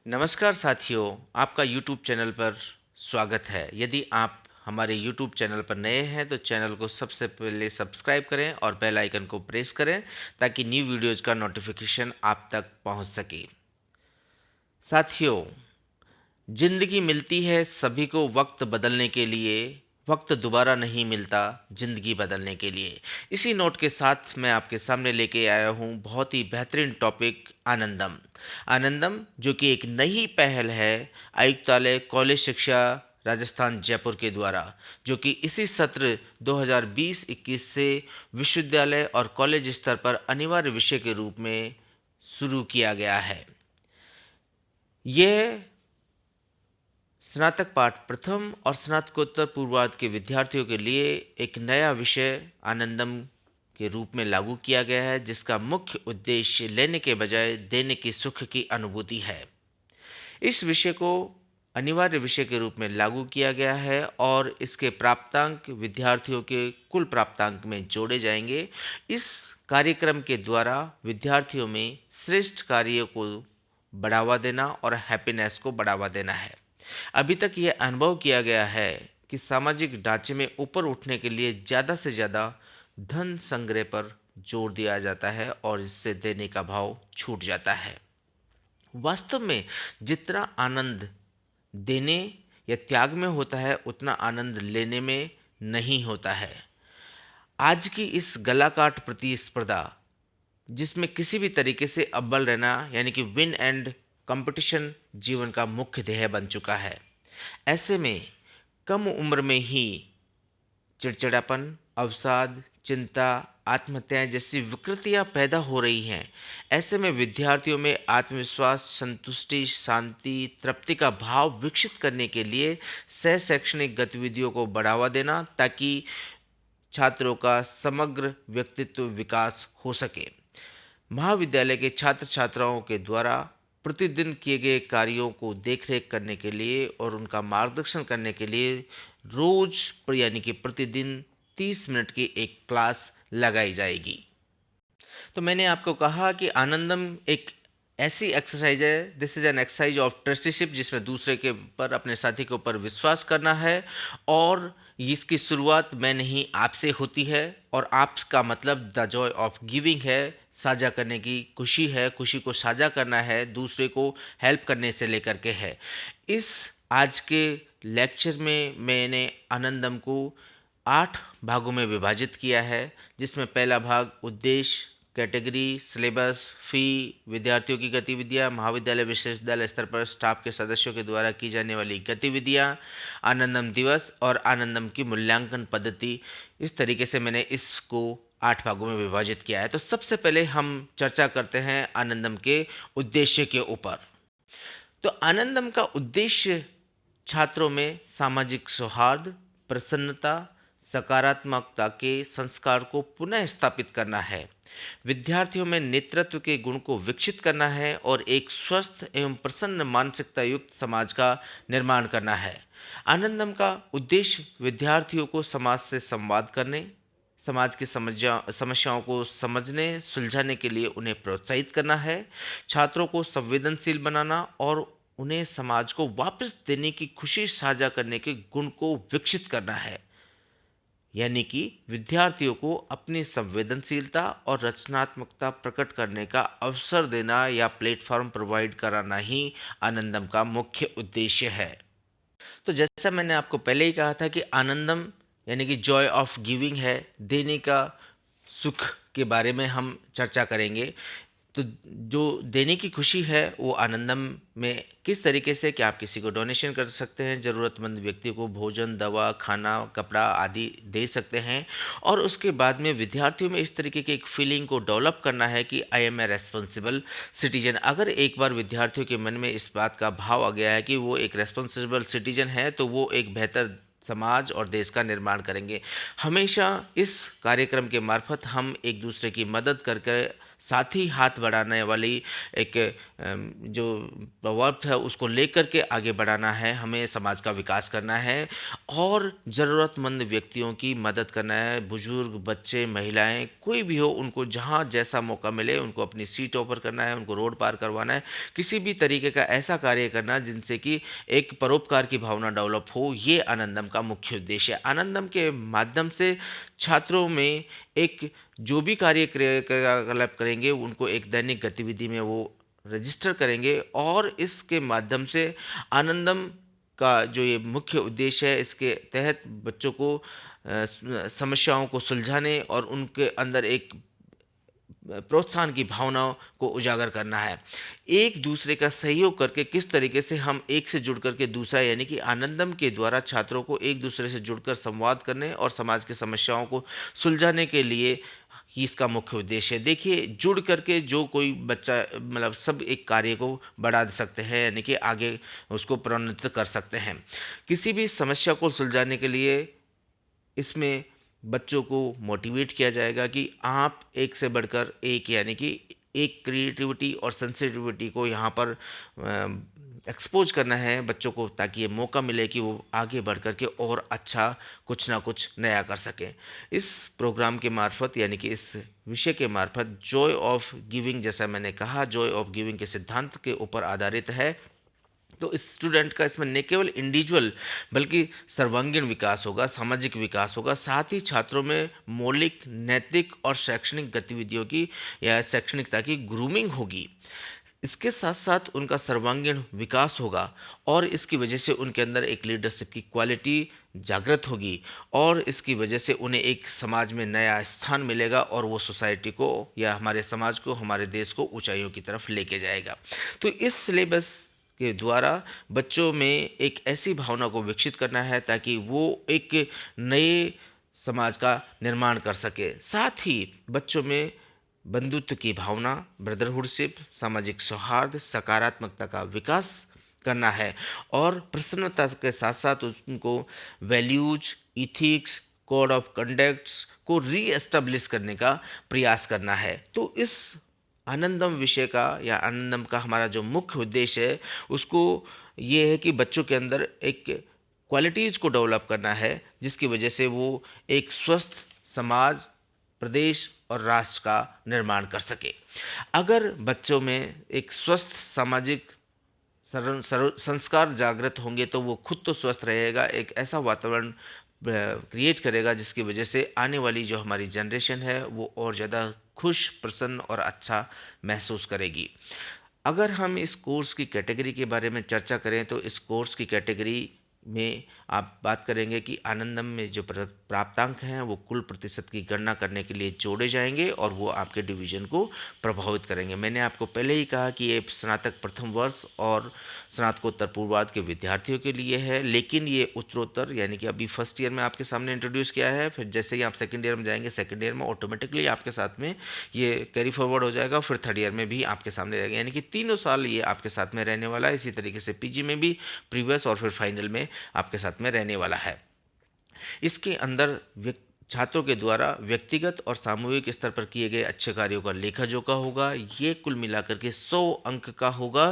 नमस्कार साथियों, आपका YouTube चैनल पर स्वागत है। यदि आप हमारे YouTube चैनल पर नए हैं तो चैनल को सबसे पहले सब्सक्राइब करें और बेल आइकन को प्रेस करें ताकि न्यू वीडियोज़ का नोटिफिकेशन आप तक पहुंच सके। साथियों, ज़िंदगी मिलती है सभी को वक्त बदलने के लिए, वक्त दोबारा नहीं मिलता ज़िंदगी बदलने के लिए। इसी नोट के साथ मैं आपके सामने लेके आया हूँ बहुत ही बेहतरीन टॉपिक आनंदम। आनंदम जो कि एक नई पहल है आयुक्तालय कॉलेज शिक्षा राजस्थान जयपुर के द्वारा, जो कि इसी सत्र 2020-21 से विश्वविद्यालय और कॉलेज स्तर पर अनिवार्य विषय के रूप में शुरू किया गया है। यह स्नातक पाठ प्रथम और स्नातकोत्तर पूर्वार्ध के विद्यार्थियों के लिए एक नया विषय आनंदम के रूप में लागू किया गया है, जिसका मुख्य उद्देश्य लेने के बजाय देने की सुख की अनुभूति है। इस विषय को अनिवार्य विषय के रूप में लागू किया गया है और इसके प्राप्तांक विद्यार्थियों के कुल प्राप्तांक में जोड़े जाएंगे। इस कार्यक्रम के द्वारा विद्यार्थियों में श्रेष्ठ कार्य को बढ़ावा देना और हैप्पीनेस को बढ़ावा देना है। अभी तक ये अनुभव किया गया है कि सामाजिक ढांचे में ऊपर उठने के लिए ज़्यादा से ज़्यादा धन संग्रह पर जोर दिया जाता है और इससे देने का भाव छूट जाता है। वास्तव में जितना आनंद देने या त्याग में होता है उतना आनंद लेने में नहीं होता है। आज की इस गलाकाट प्रतिस्पर्धा, जिसमें किसी भी तरीके से अव्वल रहना यानी कि विन एंड कंपटीशन जीवन का मुख्य ध्येय बन चुका है। ऐसे में कम उम्र में ही चिड़चिड़ापन, अवसाद, चिंता, आत्महत्याएं जैसी विकृतियां पैदा हो रही हैं। ऐसे में विद्यार्थियों में आत्मविश्वास, संतुष्टि, शांति, तृप्ति का भाव विकसित करने के लिए सह शैक्षणिक गतिविधियों को बढ़ावा देना ताकि छात्रों का समग्र व्यक्तित्व विकास हो सके। महाविद्यालय के छात्र छात्राओं के द्वारा प्रतिदिन किए गए कार्यों को देखरेख करने के लिए और उनका मार्गदर्शन करने के लिए रोज यानी कि प्रतिदिन 30 मिनट की एक क्लास लगाई जाएगी। तो मैंने आपको कहा कि आनंदम एक ऐसी एक्सरसाइज है, this is an exercise of trusteeship, जिसमें दूसरे के ऊपर, अपने साथी के ऊपर विश्वास करना है और इसकी शुरुआत मैं नहीं आपसे होती है और आपका मतलब द जॉय ऑफ गिविंग है, साझा करने की खुशी है, खुशी को साझा करना है, दूसरे को हेल्प करने से लेकर के है। इस आज के लेक्चर में मैंने आनंदम को 8 भागों में विभाजित किया है, जिसमें पहला भाग उद्देश्य, कैटेगरी, सिलेबस, फी, विद्यार्थियों की गतिविधियां, महाविद्यालय विश्वविद्यालय स्तर पर स्टाफ के सदस्यों के द्वारा की जाने वाली गतिविधियां, आनंदम दिवस और आनंदम की मूल्यांकन पद्धति। इस तरीके से मैंने इसको 8 भागों में विभाजित किया है। तो सबसे पहले हम चर्चा करते हैं आनंदम के उद्देश्य के ऊपर। तो आनंदम का उद्देश्य छात्रों में सामाजिक सौहार्द, प्रसन्नता, सकारात्मकता के संस्कार को पुनः स्थापित करना है, विद्यार्थियों में नेतृत्व के गुण को विकसित करना है और एक स्वस्थ एवं प्रसन्न मानसिकता युक्त समाज का निर्माण करना है। आनंदम का उद्देश्य विद्यार्थियों को समाज से संवाद करने, समाज की समस्याओं को समझने सुलझाने के लिए उन्हें प्रोत्साहित करना है, छात्रों को संवेदनशील बनाना और उन्हें समाज को वापस देने की खुशी साझा करने के गुण को विकसित करना है। यानी कि विद्यार्थियों को अपनी संवेदनशीलता और रचनात्मकता प्रकट करने का अवसर देना या प्लेटफॉर्म प्रोवाइड कराना ही आनंदम का मुख्य उद्देश्य है। तो जैसा मैंने आपको पहले ही कहा था कि आनंदम यानी कि जॉय ऑफ गिविंग है, देने का सुख के बारे में हम चर्चा करेंगे। तो जो देने की खुशी है वो आनंदम में किस तरीके से कि आप किसी को डोनेशन कर सकते हैं, ज़रूरतमंद व्यक्ति को भोजन, दवा, खाना, कपड़ा आदि दे सकते हैं और उसके बाद में विद्यार्थियों में इस तरीके की एक फीलिंग को डेवलप करना है कि I am a responsible citizen. अगर एक बार विद्यार्थियों के मन में इस बात का भाव आ गया है कि वो एक रेस्पॉन्सिबल सिटीजन है तो वो एक बेहतर समाज और देश का निर्माण करेंगे। हमेशा इस कार्यक्रम के मार्फत हम एक दूसरे की मदद करके साथ ही हाथ बढ़ाने वाली एक जो प्रवर्ब है उसको लेकर के आगे बढ़ाना है, हमें समाज का विकास करना है और ज़रूरतमंद व्यक्तियों की मदद करना है। बुजुर्ग, बच्चे, महिलाएं, कोई भी हो, उनको जहाँ जैसा मौका मिले उनको अपनी सीट ऑफर करना है, उनको रोड पार करवाना है, किसी भी तरीके का ऐसा कार्य करना जिनसे कि एक परोपकार की भावना डेवलप हो। ये आनंदम का मुख्य उद्देश्य है। आनंदम के माध्यम से छात्रों में एक जो भी क्रियाकलाप करेंगे उनको एक दैनिक गतिविधि में वो रजिस्टर करेंगे और इसके माध्यम से आनंदम का जो ये मुख्य उद्देश्य है, इसके तहत बच्चों को समस्याओं को सुलझाने और उनके अंदर एक प्रोत्साहन की भावनाओं को उजागर करना है। एक दूसरे का सहयोग करके किस तरीके से हम एक से जुड़ करके दूसरा, यानी कि आनंदम के द्वारा छात्रों को एक दूसरे से जुड़कर संवाद करने और समाज की समस्याओं को सुलझाने के लिए ही इसका मुख्य उद्देश्य है। देखिए, जुड़ करके जो कोई बच्चा मतलब सब एक कार्य को बढ़ा सकते हैं, यानी कि आगे उसको प्रोन्नत कर सकते हैं। किसी भी समस्या को सुलझाने के लिए इसमें बच्चों को मोटिवेट किया जाएगा कि आप एक से बढ़कर एक, यानी कि एक क्रिएटिविटी और सेंसिटिविटी को यहाँ पर एक्सपोज करना है बच्चों को, ताकि ये मौका मिले कि वो आगे बढ़ कर के और अच्छा कुछ ना कुछ नया कर सकें। इस प्रोग्राम के मार्फत, यानी कि इस विषय के मार्फत जॉय ऑफ गिविंग, जैसा मैंने कहा, जॉय ऑफ गिविंग के सिद्धांत के ऊपर आधारित है। तो स्टूडेंट का इसमें न केवल इंडिविजुअल बल्कि सर्वांगीण विकास होगा, सामाजिक विकास होगा, साथ ही छात्रों में मौलिक, नैतिक और शैक्षणिक गतिविधियों की या शैक्षणिकता की ग्रूमिंग होगी। इसके साथ साथ उनका सर्वांगीण विकास होगा और इसकी वजह से उनके अंदर एक लीडरशिप की क्वालिटी जागृत होगी और इसकी वजह से उन्हें एक समाज में नया स्थान मिलेगा और वो सोसाइटी को या हमारे समाज को, हमारे देश को ऊंचाइयों की तरफ लेके जाएगा। तो इस सिलेबस के द्वारा बच्चों में एक ऐसी भावना को विकसित करना है ताकि वो एक नए समाज का निर्माण कर सके। साथ ही बच्चों में बंधुत्व की भावना, ब्रदरहुडशिप, सामाजिक सौहार्द, सकारात्मकता का विकास करना है और प्रसन्नता के साथ साथ उनको values, ethics, code of conducts को री एस्टेब्लिश करने का प्रयास करना है। तो इस आनंदम विषय का या आनंदम का हमारा जो मुख्य उद्देश्य है उसको ये है कि बच्चों के अंदर एक क्वालिटीज़ को डेवलप करना है जिसकी वजह से वो एक स्वस्थ समाज, प्रदेश और राष्ट्र का निर्माण कर सके। अगर बच्चों में एक स्वस्थ सामाजिक संस्कार जागृत होंगे तो वो खुद तो स्वस्थ रहेगा, एक ऐसा वातावरण क्रिएट करेगा जिसकी वजह से आने वाली जो हमारी जनरेशन है वो और ज़्यादा खुश, प्रसन्न और अच्छा महसूस करेगी। अगर हम इस कोर्स की कैटेगरी के बारे में चर्चा करें तो इस कोर्स की कैटेगरी में आप बात करेंगे कि आनंदम में जो प्राप्तांक हैं वो कुल प्रतिशत की गणना करने के लिए जोड़े जाएंगे और वो आपके डिवीजन को प्रभावित करेंगे। मैंने आपको पहले ही कहा कि ये स्नातक प्रथम वर्ष और स्नातकोत्तर पूर्वार्ध के विद्यार्थियों के लिए है, लेकिन ये उत्तरोत्तर यानी कि अभी फर्स्ट ईयर में आपके सामने इंट्रोड्यूस किया है, फिर जैसे ही आप सेकेंड ईयर में जाएंगे, सेकेंड ईयर में ऑटोमेटिकली आपके साथ में ये कैरी फॉरवर्ड हो जाएगा, फिर थर्ड ईयर में भी आपके सामने रहेगा, यानी कि तीनों साल ये आपके साथ में रहने वाला है। इसी तरीके से पीजी में भी प्रीवियस और फिर फाइनल में आपके साथ में रहने वाला है। इसके अंदर छात्रों के द्वारा व्यक्तिगत और सामूहिक स्तर पर किए गए अच्छे कार्यों का लेखा जोखा होगा। ये कुल मिलाकर के 100 अंक का होगा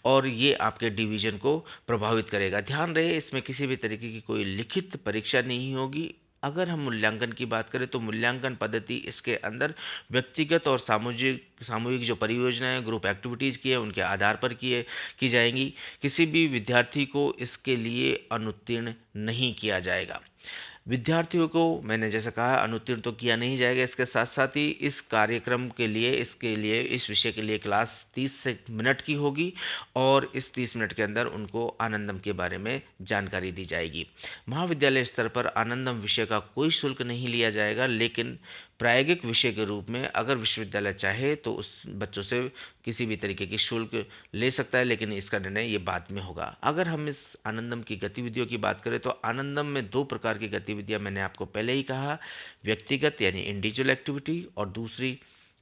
और ये आपके डिवीजन को प्रभावित करेगा। ध्यान रहे, इसमें किसी भी तरीके की कोई लिखित परीक्षा नहीं होगी। अगर हम मूल्यांकन की बात करें तो मूल्यांकन पद्धति इसके अंदर व्यक्तिगत और सामूहिक सामूहिक जो परियोजनाएं, ग्रुप एक्टिविटीज़ की है उनके आधार पर की जाएंगी। किसी भी विद्यार्थी को इसके लिए अनुत्तीर्ण नहीं किया जाएगा। विद्यार्थियों को मैंने जैसा कहा अनुत्तीर्ण तो किया नहीं जाएगा। इसके साथ साथ ही इस कार्यक्रम के लिए, इसके लिए, इस विषय के लिए क्लास 30 से मिनट की होगी और इस 30 मिनट के अंदर उनको आनंदम के बारे में जानकारी दी जाएगी। महाविद्यालय स्तर पर आनंदम विषय का कोई शुल्क नहीं लिया जाएगा, लेकिन प्रायोगिक विषय के रूप में अगर विश्वविद्यालय चाहे तो उस बच्चों से किसी भी तरीके की शुल्क ले सकता है, लेकिन इसका निर्णय ये बाद में होगा। अगर हम इस आनंदम की गतिविधियों की बात करें तो आनंदम में 2 प्रकार की गतिविधियां मैंने आपको पहले ही कहा, व्यक्तिगत यानी इंडिविजुअल एक्टिविटी और दूसरी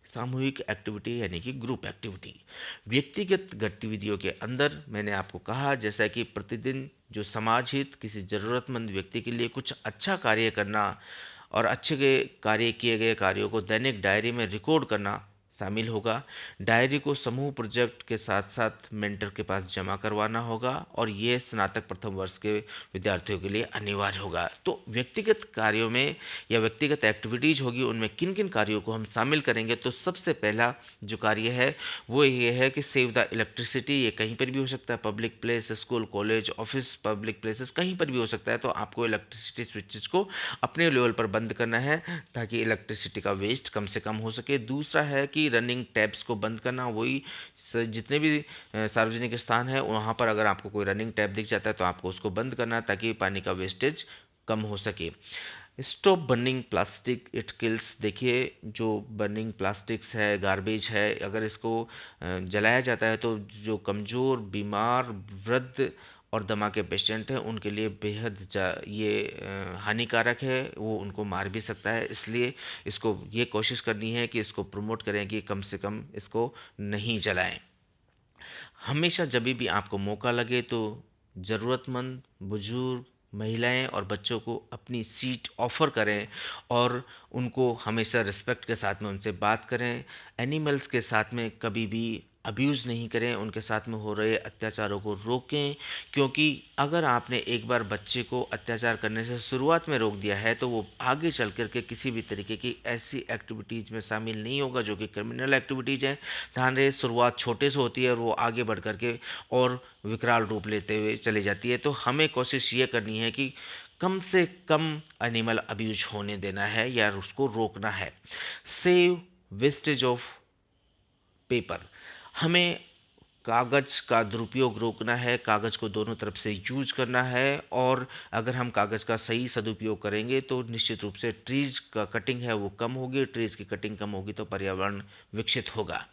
सामूहिक एक्टिविटी यानी कि ग्रुप एक्टिविटी। व्यक्तिगत गतिविधियों के अंदर मैंने आपको कहा जैसा कि प्रतिदिन जो समाज हित, किसी ज़रूरतमंद व्यक्ति के लिए कुछ अच्छा कार्य करना और अच्छे कार्य किए गए कार्यों को दैनिक डायरी में रिकॉर्ड करना, शामिल होगा। डायरी को समूह प्रोजेक्ट के साथ साथ मेंटर के पास जमा करवाना होगा और ये स्नातक प्रथम वर्ष के विद्यार्थियों के लिए अनिवार्य होगा। तो व्यक्तिगत कार्यों में या व्यक्तिगत एक्टिविटीज़ होगी, उनमें किन किन कार्यों को हम शामिल करेंगे, तो सबसे पहला जो कार्य है वो ये है कि सेव द इलेक्ट्रिसिटी। ये कहीं पर भी हो सकता है, public place, school, college, office, public places, कहीं पर भी हो सकता है। तो आपको इलेक्ट्रिसिटी स्विचेस को अपने लेवल पर बंद करना है ताकि इलेक्ट्रिसिटी का वेस्ट कम से कम हो सके। दूसरा है कि रनिंग टैप्स को बंद करना। वही जितने भी सार्वजनिक स्थान है वहाँ पर अगर आपको कोई रनिंग टैप दिख जाता है तो आपको उसको बंद करना है ताकि पानी का वेस्टेज कम हो सके। Stop burning plastic, it kills. देखिए, जो बर्निंग प्लास्टिक्स है, गार्बेज है, अगर इसको जलाया जाता है तो जो कमज़ोर, बीमार, वृद्ध और दमा के पेशेंट हैं उनके लिए बेहद ये हानिकारक है, वो उनको मार भी सकता है। इसलिए इसको ये कोशिश करनी है कि इसको प्रमोट करें कि कम से कम इसको नहीं जलाएं। हमेशा जब भी आपको मौका लगे तो ज़रूरतमंद, बुजुर्ग, महिलाएं और बच्चों को अपनी सीट ऑफ़र करें और उनको हमेशा रिस्पेक्ट के साथ में उनसे बात करें। एनिमल्स के साथ में कभी भी अब्यूज़ नहीं करें, उनके साथ में हो रहे अत्याचारों को रोकें, क्योंकि अगर आपने एक बार बच्चे को अत्याचार करने से शुरुआत में रोक दिया है तो वो आगे चल कर के किसी भी तरीके की ऐसी एक्टिविटीज़ में शामिल नहीं होगा जो कि क्रिमिनल एक्टिविटीज़ हैं। ध्यान रहे, शुरुआत छोटे से होती है और वो आगे बढ़ कर के और विकराल रूप लेते हुए चली जाती है। तो हमें कोशिश ये करनी है कि कम से कम एनिमल अब्यूज होने देना है या उसको रोकना है। Save wastage of paper. हमें कागज़ का दुरुपयोग रोकना है, कागज़ को दोनों तरफ से यूज करना है और अगर हम कागज़ का सही सदुपयोग करेंगे तो निश्चित रूप से ट्रीज़ का कटिंग है वो कम होगी। ट्रीज़ की कटिंग कम होगी तो पर्यावरण विकसित होगा।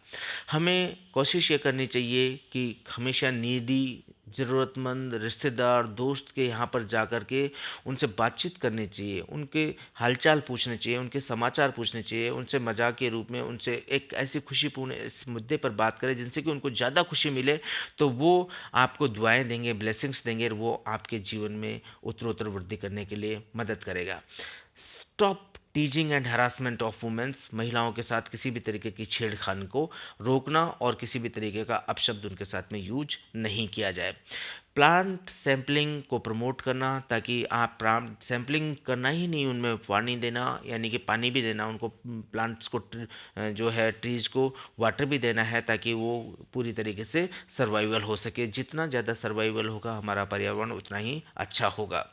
हमें कोशिश ये करनी चाहिए कि हमेशा नीडी, ज़रूरतमंद, रिश्तेदार, दोस्त के यहाँ पर जा कर के उनसे बातचीत करनी चाहिए, उनके हालचाल पूछने चाहिए, उनके समाचार पूछने चाहिए, उनसे मजाक के रूप में उनसे एक ऐसी खुशीपूर्ण इस मुद्दे पर बात करें जिनसे कि उनको ज़्यादा खुशी मिले। तो वो आपको दुआएं देंगे, ब्लेसिंग्स देंगे और वो आपके जीवन में उत्तरोत्तर वृद्धि करने के लिए मदद करेगा। Stop teasing and harassment of womens. महिलाओं के साथ किसी भी तरीके की छेड़खानी को रोकना और किसी भी तरीके का अपशब्द उनके साथ में यूज नहीं किया जाए। प्लांट सैम्पलिंग को प्रमोट करना, ताकि आप प्लांट सैम्पलिंग करना ही नहीं, उनमें पानी देना, यानी कि पानी भी देना उनको, प्लांट्स को जो है ट्रीज को वाटर भी देना है ताकि वो पूरी तरीके से सर्वाइवल हो सके। जितना ज़्यादा सर्वाइवल होगा हमारा पर्यावरण उतना ही अच्छा होगा।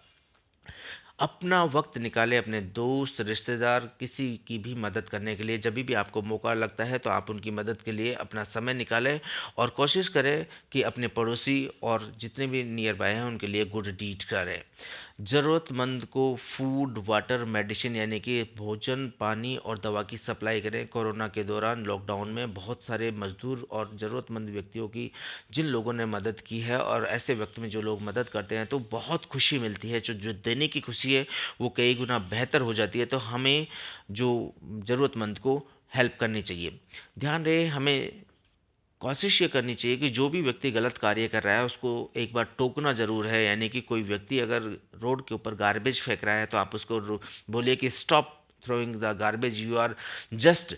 अपना वक्त निकालें अपने दोस्त, रिश्तेदार, किसी की भी मदद करने के लिए। जब भी आपको मौका लगता है तो आप उनकी मदद के लिए अपना समय निकालें और कोशिश करें कि अपने पड़ोसी और जितने भी नियर बाय हैं उनके लिए गुड डीड करें। ज़रूरतमंद को फूड, वाटर, मेडिसिन यानी कि भोजन, पानी और दवा की सप्लाई करें। कोरोना के दौरान लॉकडाउन में बहुत सारे मजदूर और ज़रूरतमंद व्यक्तियों की जिन लोगों ने मदद की है, और ऐसे वक्त में जो लोग मदद करते हैं तो बहुत खुशी मिलती है। जो जो देने की खुशी है वो कई गुना बेहतर हो जाती है। तो हमें जो ज़रूरतमंद को हेल्प करनी चाहिए। ध्यान रहे, हमें कोशिश ये करनी चाहिए कि जो भी व्यक्ति गलत कार्य कर रहा है उसको एक बार टोकना ज़रूर है। यानी कि कोई व्यक्ति अगर रोड के ऊपर गार्बेज फेंक रहा है तो आप उसको बोलिए कि stop throwing the garbage, you are just,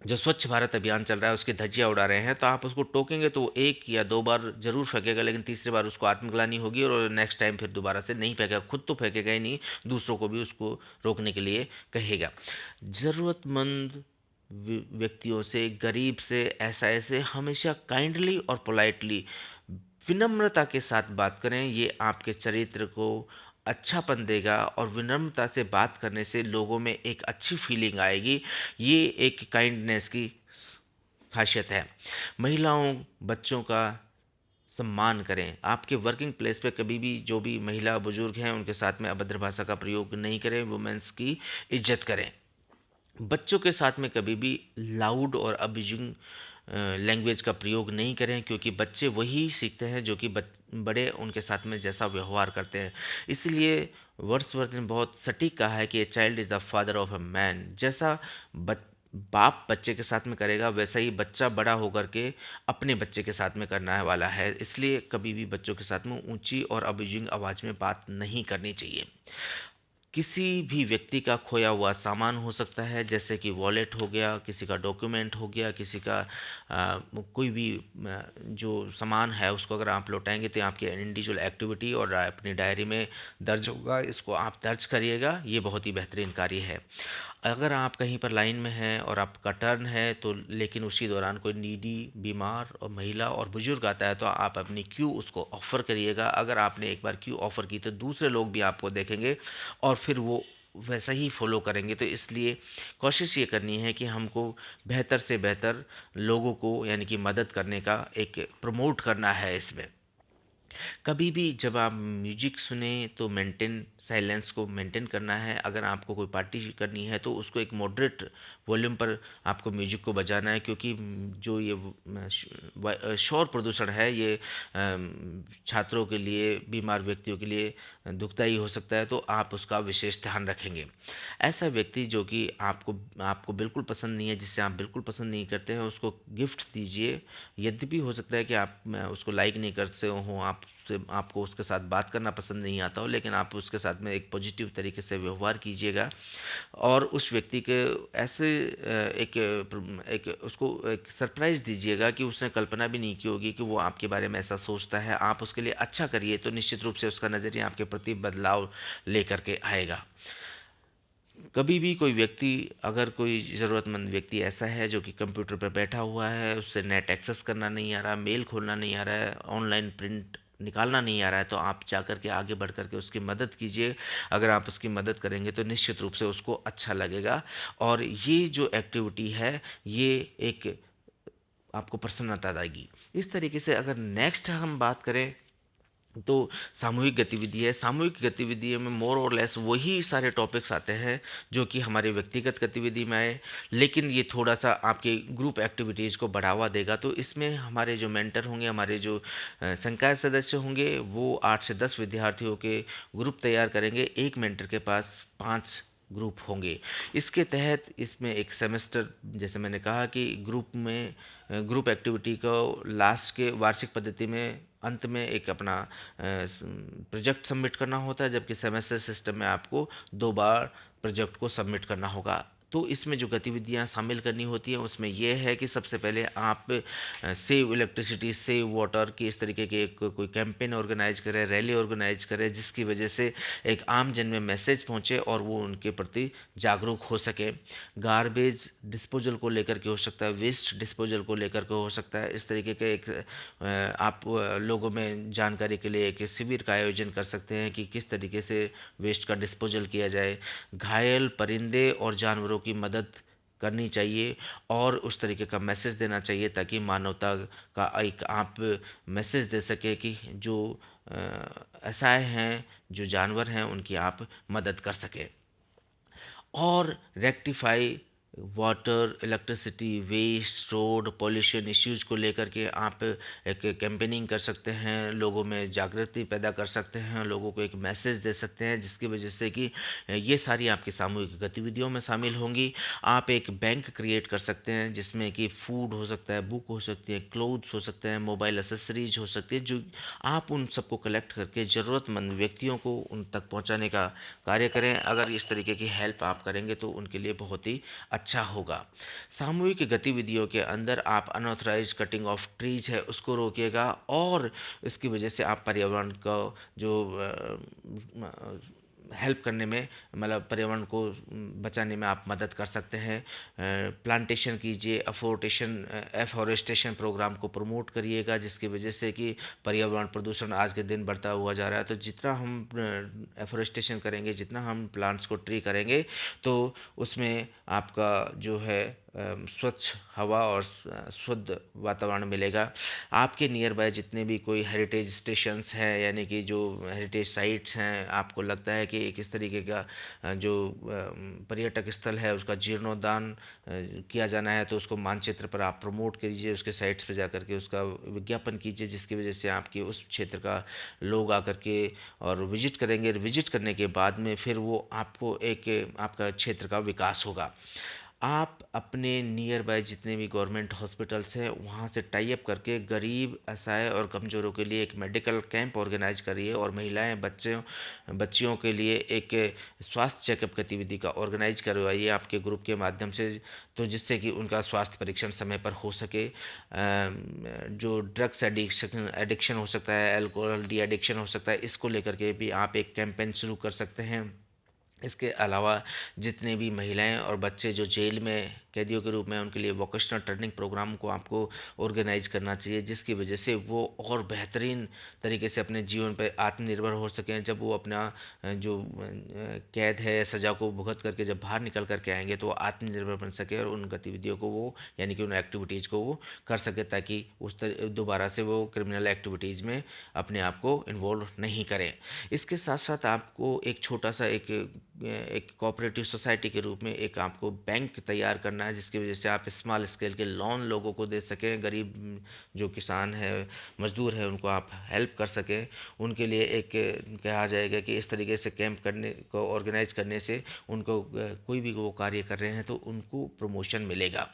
जो स्वच्छ भारत अभियान चल रहा है उसकी धज्जियां उड़ा रहे हैं। तो आप उसको टोकेंगे तो वो एक या दो बार जरूर फेंकेगा, लेकिन तीसरी बार उसको आत्मग्लानि होगी और नेक्स्ट टाइम फिर दोबारा से नहीं फेंकेगा। खुद तो फेंकेगा ही नहीं, दूसरों को भी उसको रोकने के लिए कहेगा। ज़रूरतमंद व्यक्तियों से, गरीब से, ऐसे हमेशा काइंडली और पोलाइटली, विनम्रता के साथ बात करें। ये आपके चरित्र को अच्छापन देगा और विनम्रता से बात करने से लोगों में एक अच्छी फीलिंग आएगी। ये एक काइंडनेस की खासियत है। महिलाओं, बच्चों का सम्मान करें। आपके वर्किंग प्लेस पे कभी भी जो भी महिला बुजुर्ग हैं उनके साथ में अभद्र भाषा का प्रयोग नहीं करें। वुमेन्स की इज्जत करें। बच्चों के साथ में कभी भी लाउड और अब्यूजिंग लैंग्वेज का प्रयोग नहीं करें, क्योंकि बच्चे वही सीखते हैं जो कि बड़े उनके साथ में जैसा व्यवहार करते हैं। इसलिए वर्ड्सवर्थ ने बहुत सटीक कहा है कि a child is the father of a man. जैसा बाप बच्चे के साथ में करेगा वैसा ही बच्चा बड़ा होकर के अपने बच्चे के साथ में करना है वाला है। इसलिए कभी भी बच्चों के साथ में ऊंची और अब्यूजिंग आवाज़ में बात नहीं करनी चाहिए। किसी भी व्यक्ति का खोया हुआ सामान हो सकता है, जैसे कि वॉलेट हो गया, किसी का डॉक्यूमेंट हो गया, किसी का कोई भी जो सामान है उसको अगर आप लौटाएंगे तो आपकी इंडिविजुअल एक्टिविटी और अपनी डायरी में दर्ज होगा। इसको आप दर्ज करिएगा, ये बहुत ही बेहतरीन कार्य है। अगर आप कहीं पर लाइन में हैं और आपका टर्न है तो लेकिन उसी दौरान कोई नीडी, बीमार और महिला और बुजुर्ग आता है तो आप अपनी क्यू उसको ऑफ़र करिएगा। अगर आपने एक बार क्यू ऑफ़र की तो दूसरे लोग भी आपको देखेंगे और फिर वो वैसा ही फॉलो करेंगे। तो इसलिए कोशिश ये करनी है कि हमको बेहतर से बेहतर लोगों को यानी कि मदद करने का एक प्रमोट करना है इसमें। कभी भी जब आप म्यूजिक सुने तो मेंटेन साइलेंस को मेंटेन करना है। अगर आपको कोई पार्टी करनी है तो उसको एक मॉडरेट वॉल्यूम पर आपको म्यूजिक को बजाना है, क्योंकि जो ये शोर प्रदूषण है ये छात्रों के लिए, बीमार व्यक्तियों के लिए दुखदाई हो सकता है, तो आप उसका विशेष ध्यान रखेंगे। ऐसा व्यक्ति जो कि आपको आपको बिल्कुल पसंद नहीं है, जिससे आप बिल्कुल पसंद नहीं करते हैं, उसको गिफ्ट दीजिए। यद्यपि हो सकता है कि आप उसको लाइक नहीं करते हो, आपको उसके साथ बात करना पसंद नहीं आता हो, लेकिन आप उसके साथ में एक पॉजिटिव तरीके से व्यवहार कीजिएगा और उस व्यक्ति के ऐसे एक उसको एक सरप्राइज़ दीजिएगा कि उसने कल्पना भी नहीं की होगी कि वो आपके बारे में ऐसा सोचता है। आप उसके लिए अच्छा करिए तो निश्चित रूप से उसका नज़रिया आपके प्रति बदलाव लेकर के आएगा। कभी भी कोई व्यक्ति, अगर कोई ज़रूरतमंद व्यक्ति ऐसा है जो कि कंप्यूटर पर बैठा हुआ है, उससे नेट एक्सेस करना नहीं आ रहा, मेल खोलना नहीं आ रहा है, ऑनलाइन प्रिंट निकालना नहीं आ रहा है, तो आप जा कर के आगे बढ़ कर के उसकी मदद कीजिए। अगर आप उसकी मदद करेंगे तो निश्चित रूप से उसको अच्छा लगेगा और ये जो एक्टिविटी है ये एक आपको प्रसन्नता देगी। इस तरीके से अगर नेक्स्ट हम बात करें तो सामूहिक गतिविधि है। सामूहिक गतिविधियों में मोर और लेस वही सारे टॉपिक्स आते हैं जो कि हमारे व्यक्तिगत गतिविधि में आए, लेकिन ये थोड़ा सा आपके ग्रुप एक्टिविटीज़ को बढ़ावा देगा। तो इसमें हमारे जो मेंटर होंगे, हमारे जो संकाय सदस्य होंगे, वो 8 से 10 विद्यार्थियों के ग्रुप तैयार करेंगे। एक मेंटर के पास 5 ग्रुप होंगे। इसके तहत इसमें एक सेमेस्टर, जैसे मैंने कहा कि ग्रुप एक्टिविटी को लास्ट के वार्षिक पद्धति में अंत में एक अपना प्रोजेक्ट सबमिट करना होता है, जबकि सेमेस्टर सिस्टम में आपको 2 बार प्रोजेक्ट को सबमिट करना होगा। तो इसमें जो गतिविधियां शामिल करनी होती हैं उसमें यह है कि सबसे पहले आप सेव इलेक्ट्रिसिटी, सेव वाटर की इस तरीके के एक कोई कैंपेन ऑर्गेनाइज करें, रैली ऑर्गेनाइज करें, जिसकी वजह से एक आम जन में मैसेज पहुंचे और वो उनके प्रति जागरूक हो सके। गार्बेज डिस्पोजल को लेकर के हो सकता है, वेस्ट डिस्पोजल को लेकर के हो सकता है। इस तरीके के एक आप लोगों में जानकारी के लिए एक शिविर का आयोजन कर सकते हैं कि किस तरीके से वेस्ट का डिस्पोजल किया जाए। घायल परिंदे और जानवरों की मदद करनी चाहिए और उस तरीके का मैसेज देना चाहिए ताकि मानवता का एक आप मैसेज दे सके कि जो असहाय हैं, जो जानवर हैं, उनकी आप मदद कर सकें। और rectify water, electricity, waste, road, pollution issues को लेकर के आप एक कैंपेनिंग कर सकते हैं, लोगों में जागृति पैदा कर सकते हैं, लोगों को एक मैसेज दे सकते हैं, जिसकी वजह से कि ये सारी आपकी सामूहिक गतिविधियों में शामिल होंगी। आप एक बैंक क्रिएट कर सकते हैं जिसमें कि फूड हो सकता है, बुक हो सकती है, क्लोथ्स हो सकते हैं, मोबाइल एसेसरीज हो सकती है, जो आप उन सबको कलेक्ट करके ज़रूरतमंद व्यक्तियों को उन तक पहुंचाने का कार्य करें। अगर इस तरीके की हेल्प आप करेंगे तो उनके लिए बहुत ही अच्छा होगा। सामूहिक गतिविधियों के अंदर आप अनऑथराइज कटिंग ऑफ ट्रीज है उसको रोकिएगा और इसकी वजह से आप पर्यावरण का जो हेल्प करने में, मतलब पर्यावरण को बचाने में आप मदद कर सकते हैं। प्लांटेशन कीजिए, एफोरेस्टेशन प्रोग्राम को प्रमोट करिएगा, जिसकी वजह से कि पर्यावरण प्रदूषण आज के दिन बढ़ता हुआ जा रहा है। तो जितना हम एफोरेस्टेशन करेंगे, जितना हम प्लांट्स को ट्री करेंगे, तो उसमें आपका जो है स्वच्छ हवा और शुद्ध वातावरण मिलेगा। आपके नियर बाय जितने भी कोई हेरिटेज स्टेशंस हैं, यानी कि जो हेरिटेज साइट्स हैं, आपको लगता है कि एक इस तरीके का जो पर्यटक स्थल है उसका जीर्णोद्धार किया जाना है, तो उसको मानचित्र पर आप प्रमोट कीजिए, उसके साइट्स पर जा करके उसका विज्ञापन कीजिए, जिसकी वजह से आपके उस क्षेत्र का लोग आकर के और विजिट करेंगे। विजिट करने के बाद में फिर वो आपको एक आपका क्षेत्र का विकास होगा। आप अपने नियर बाय जितने भी गवर्नमेंट हॉस्पिटल्स हैं वहाँ से टाई अप करके गरीब, असहाय और कमज़ोरों के लिए एक मेडिकल कैंप ऑर्गेनाइज करिए, और महिलाएं, बच्चियों के लिए एक स्वास्थ्य चेकअप गतिविधि का ऑर्गेनाइज करवाइए आपके ग्रुप के माध्यम से, तो जिससे कि उनका स्वास्थ्य परीक्षण समय पर हो सके। जो ड्रग्स एडिक्शन एडिक्शन हो सकता है, अल्कोहल डी एडिक्शन हो सकता है, इसको लेकर के भी आप एक कैंपेन शुरू कर सकते हैं। इसके अलावा जितने भी महिलाएं और बच्चे जो जेल में कैदियों के रूप में, उनके लिए वोकेशनल ट्रेनिंग प्रोग्राम को आपको ऑर्गेनाइज करना चाहिए, जिसकी वजह से वो और बेहतरीन तरीके से अपने जीवन पर आत्मनिर्भर हो सकें। जब वो अपना जो कैद है, सज़ा को भुगत करके जब बाहर निकल करके आएंगे तो वो आत्मनिर्भर बन सके और उन गतिविधियों को वो, यानी कि उन एक्टिविटीज़ को वो कर सके, ताकि दोबारा से वो क्रिमिनल एक्टिविटीज़ में अपने आप को इन्वॉल्व नहीं करें। इसके साथ साथ आपको एक छोटा सा एक कोऑपरेटिव सोसाइटी के रूप में एक आपको बैंक तैयार करना है, जिसकी वजह से आप स्मॉल स्केल के लोन लोगों को दे सकें। गरीब जो किसान है, मजदूर है, उनको आप हेल्प कर सकें। उनके लिए एक कहा जाएगा कि इस तरीके से कैंप करने को ऑर्गेनाइज करने से उनको कोई भी वो कार्य कर रहे हैं तो उनको प्रमोशन मिलेगा।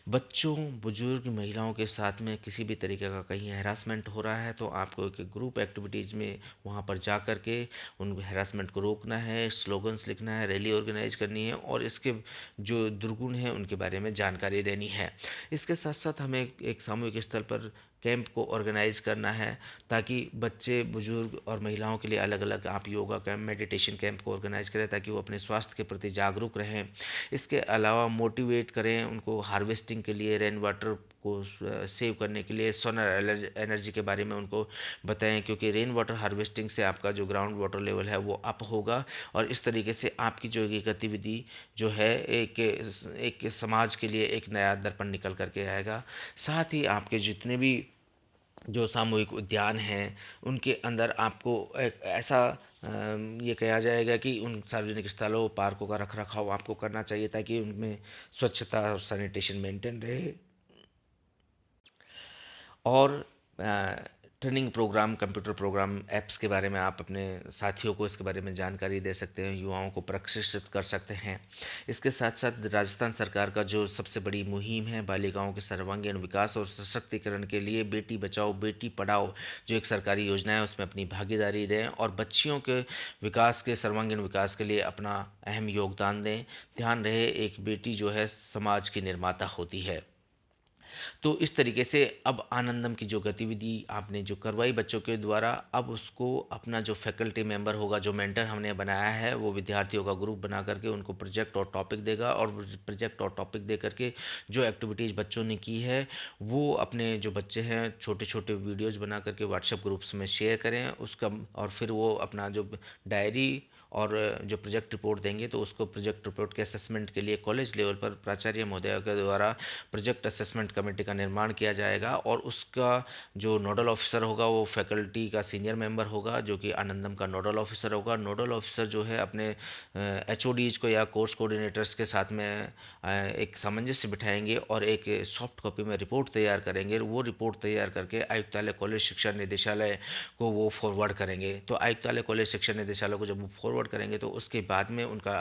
बच्चों, बुजुर्ग, महिलाओं के साथ में किसी भी तरीके का कहीं हैरासमेंट हो रहा है तो आपको एक ग्रुप एक्टिविटीज़ में वहाँ पर जा कर के उन हैरासमेंट को रोकना है, स्लोगन्स लिखना है, रैली ऑर्गेनाइज करनी है और इसके जो दुर्गुण हैं उनके बारे में जानकारी देनी है। इसके साथ साथ हमें एक सामूहिक स्तर पर कैंप को ऑर्गेनाइज करना है, ताकि बच्चे, बुजुर्ग और महिलाओं के लिए अलग अलग आप योगा कैंप, मेडिटेशन कैंप को ऑर्गेनाइज करें, ताकि वो अपने स्वास्थ्य के प्रति जागरूक रहें। इसके अलावा मोटिवेट करें उनको हार्वेस्टिंग के लिए, रेन वाटर को सेव करने के लिए, सोलर एनर्जी के बारे में उनको बताएं, क्योंकि रेन वाटर हार्वेस्टिंग से आपका जो ग्राउंड वाटर लेवल है वो अप होगा, और इस तरीके से आपकी जो ये गतिविधि जो है एक एक समाज के लिए एक नया दर्पण निकल करके आएगा। साथ ही आपके जितने भी जो सामूहिक उद्यान हैं उनके अंदर आपको एक ऐसा ये कहा जाएगा कि उन सार्वजनिक स्थलों, पार्कों का रख रखाव आपको करना चाहिए, ताकि उनमें स्वच्छता और सैनिटेशन मेंटेन रहे। और training program, computer program, apps के बारे में आप अपने साथियों को इसके बारे में जानकारी दे सकते हैं, युवाओं को प्रशिक्षित कर सकते हैं। इसके साथ साथ राजस्थान सरकार का जो सबसे बड़ी मुहिम है बालिकाओं के सर्वांगीण विकास और सशक्तिकरण के लिए, बेटी बचाओ बेटी पढ़ाओ, जो एक सरकारी योजना है उसमें अपनी भागीदारी दें और बच्चियों के विकास के, सर्वांगीण विकास के लिए अपना अहम योगदान दें। ध्यान रहे, एक बेटी जो है समाज की निर्माता होती है। तो इस तरीके से अब आनंदम की जो गतिविधि आपने जो करवाई बच्चों के द्वारा, अब उसको अपना जो फैकल्टी मेंबर होगा, जो मेंटर हमने बनाया है, वो विद्यार्थियों का ग्रुप बना करके उनको प्रोजेक्ट और टॉपिक देगा, और प्रोजेक्ट और टॉपिक दे करके जो एक्टिविटीज़ बच्चों ने की है वो अपने जो बच्चे हैं छोटे छोटे वीडियोज़ बना करके व्हाट्सएप ग्रुप्स में शेयर करें उसका, और फिर वो अपना जो डायरी और जो प्रोजेक्ट रिपोर्ट देंगे तो उसको प्रोजेक्ट रिपोर्ट के असेसमेंट के लिए कॉलेज लेवल पर प्राचार्य महोदय के द्वारा प्रोजेक्ट असेसमेंट कमेटी का निर्माण किया जाएगा, और उसका जो नोडल ऑफिसर होगा वो फैकल्टी का सीनियर मेंबर होगा, जो कि आनंदम का नोडल ऑफिसर होगा। नोडल ऑफिसर जो है अपने एचओडीज को या कोर्स कोऑर्डिनेटर्स के साथ में एक सामंजस्य बिठाएंगे और एक सॉफ्ट कॉपी में रिपोर्ट तैयार करेंगे। वो रिपोर्ट तैयार करके आयुक्तालय कॉलेज शिक्षा निदेशालय को वो फॉरवर्ड करेंगे। तो आयुक्तालय कॉलेज शिक्षा निदेशालय को जब वो फॉरवर्ड करेंगे तो उसके बाद में उनका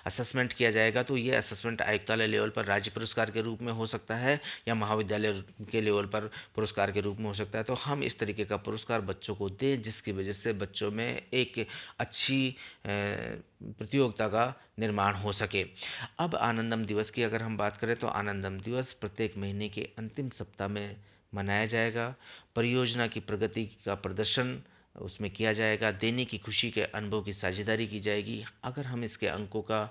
असेसमेंट किया जाएगा। तो ये असेसमेंट आयुक्तालय लेवल पर राज्य पुरस्कार के रूप में हो सकता है या महाविद्यालय के लेवल पर पुरस्कार के रूप में हो सकता है। तो हम इस तरीके का पुरस्कार बच्चों को दें जिसकी वजह से बच्चों में एक अच्छी प्रतियोगिता का निर्माण हो सके। अब आनंदम दिवस की अगर हम बात करें तो आनंदम दिवस प्रत्येक महीने के अंतिम सप्ताह में मनाया जाएगा। परियोजना की प्रगति का प्रदर्शन उसमें किया जाएगा, देने की खुशी के अनुभव की साझेदारी की जाएगी। अगर हम इसके अंकों का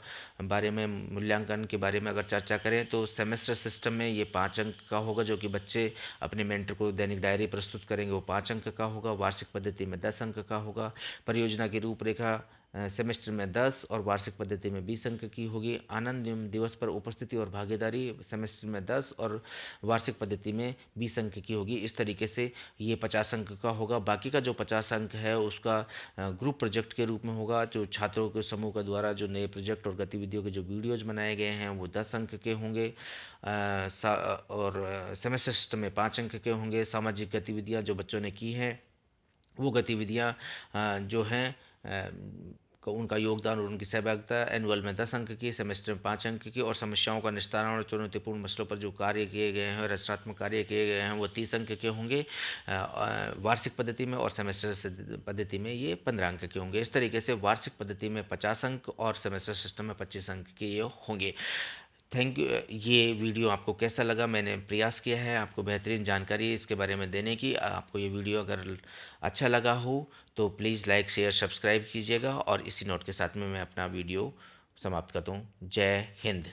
बारे में, मूल्यांकन के बारे में अगर चर्चा करें तो सेमेस्टर सिस्टम में ये 5 अंक का होगा, जो कि बच्चे अपने मेंटर को दैनिक डायरी प्रस्तुत करेंगे, वो 5 अंक का होगा। वार्षिक पद्धति में 10 अंक का होगा। परियोजना की रूपरेखा सेमेस्टर में 10 और वार्षिक पद्धति में 20 अंक की होगी। आनंद दिवस पर उपस्थिति और भागीदारी सेमेस्टर में 10 और वार्षिक पद्धति में 20 अंक की होगी। इस तरीके से ये 50 अंक का होगा। बाकी का जो 50 अंक है उसका ग्रुप प्रोजेक्ट के रूप में होगा, जो छात्रों के समूह के द्वारा जो नए प्रोजेक्ट और गतिविधियों के जो वीडियोज बनाए गए हैं वो 10 अंक के होंगे। और सेमेस्टर सिस्टम में 5 अंक के होंगे। सामाजिक गतिविधियाँ जो बच्चों ने की हैं वो गतिविधियाँ जो हैं उनका योगदान और उनकी सहभागिता एनुअल में 10 अंक की, सेमेस्टर में 5 अंक की, और समस्याओं का निस्तारण और चुनौतीपूर्ण मसलों पर जो कार्य किए गए हैं, रचनात्मक कार्य किए गए हैं, वो 30 अंक के होंगे वार्षिक पद्धति में, और सेमेस्टर पद्धति में ये 15 अंक के होंगे। इस तरीके से वार्षिक पद्धति में 50 अंक और सेमेस्टर सिस्टम में 25 अंक के ये होंगे। Thank you. ये वीडियो आपको कैसा लगा? मैंने प्रयास किया है आपको बेहतरीन जानकारी इसके बारे में देने की। आपको ये वीडियो अगर अच्छा लगा हो तो प्लीज़ लाइक शेयर सब्सक्राइब कीजिएगा, और इसी नोट के साथ में मैं अपना वीडियो समाप्त करता हूँ। जय हिंद।